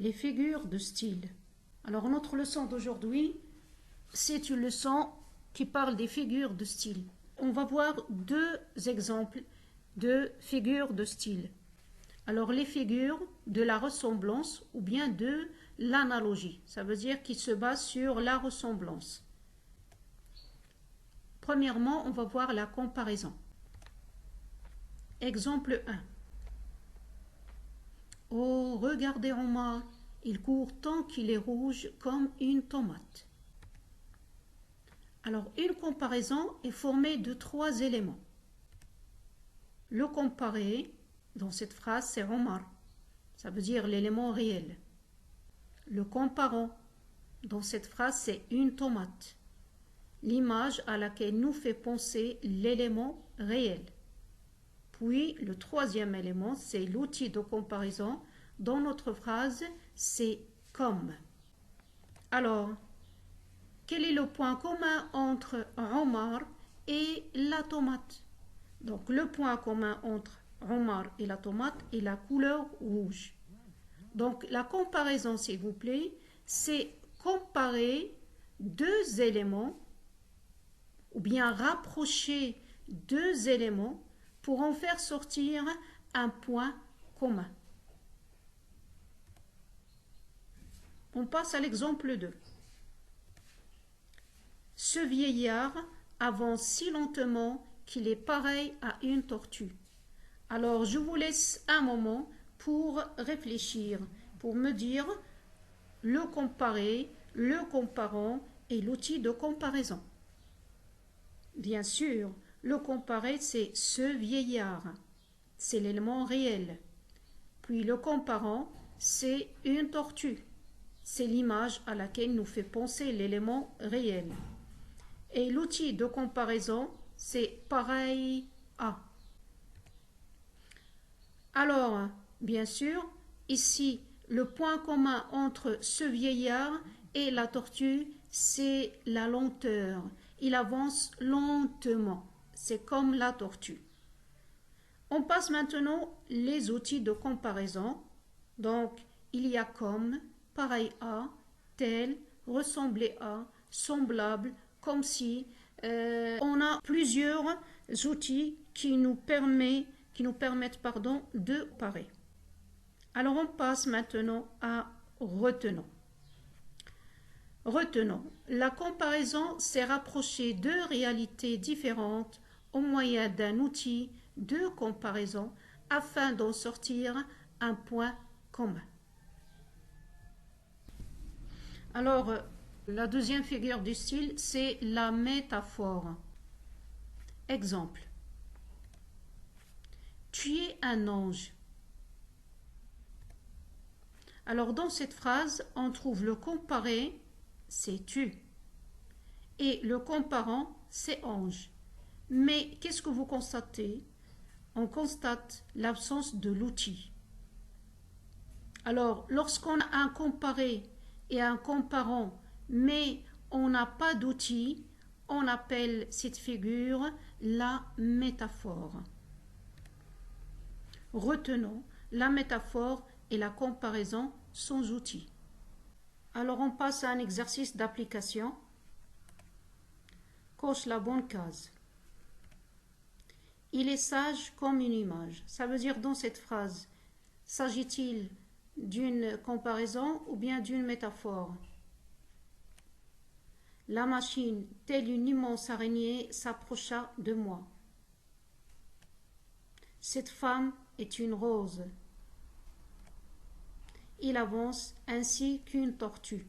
les figures de style. Alors notre leçon d'aujourd'hui, c'est une leçon qui parle des figures de style. On va voir deux exemples de figures de style. Alors les figures de la ressemblance ou bien de l'analogie, ça veut dire qu'ils se basent sur la ressemblance. Premièrement, on va voir la comparaison. Exemple 1. Oh, regardez Omar, il court tant qu'il est rouge comme une tomate. Alors, une comparaison est formée de trois éléments. Le comparé, dans cette phrase, c'est Omar. Ça veut dire l'élément réel. Le comparant, dans cette phrase, c'est une tomate. L'image à laquelle nous fait penser l'élément réel. Puis, le troisième élément, c'est l'outil de comparaison. Dans notre phrase, c'est comme. Alors, quel est le point commun entre Omar et la tomate? Donc, le point commun entre Omar et la tomate est la couleur rouge. Donc, la comparaison, s'il vous plaît, c'est comparer deux éléments ou bien rapprocher deux éléments pour en faire sortir un point commun. On passe à l'exemple 2. Ce vieillard avance si lentement qu'il est pareil à une tortue. Alors, je vous laisse un moment pour réfléchir, pour me dire le comparé, le comparant et l'outil de comparaison. Bien sûr, le comparé, c'est ce vieillard. C'est l'élément réel. Puis le comparant, c'est une tortue. C'est l'image à laquelle nous fait penser l'élément réel. Et l'outil de comparaison, c'est pareil à. Alors, bien sûr, ici, le point commun entre ce vieillard et la tortue, c'est la lenteur. Il avance lentement. C'est comme la tortue. On passe maintenant les outils de comparaison. Donc, il y a comme, pareil à, tel, ressembler à, semblable, comme si. On a plusieurs outils qui nous permettent de comparer. Alors, on passe maintenant à retenons. Retenons, la comparaison, c'est rapprocher deux réalités différentes au moyen d'un outil de comparaison afin d'en sortir un point commun. Alors, la deuxième figure du style, c'est la métaphore. Exemple. Tu es un ange. Alors, dans cette phrase, on trouve le comparé, c'est tu. Et le comparant, c'est ange. Mais qu'est-ce que vous constatez? On constate l'absence de l'outil. Alors, lorsqu'on a un comparé et un comparant, mais on n'a pas d'outil, on appelle cette figure la métaphore. Retenons, la métaphore et la comparaison sans outil. Alors, on passe à un exercice d'application. Coche la bonne case. Il est sage comme une image. Ça veut dire dans cette phrase, s'agit-il d'une comparaison ou bien d'une métaphore? La machine, telle une immense araignée, s'approcha de moi. Cette femme est une rose. Il avance ainsi qu'une tortue.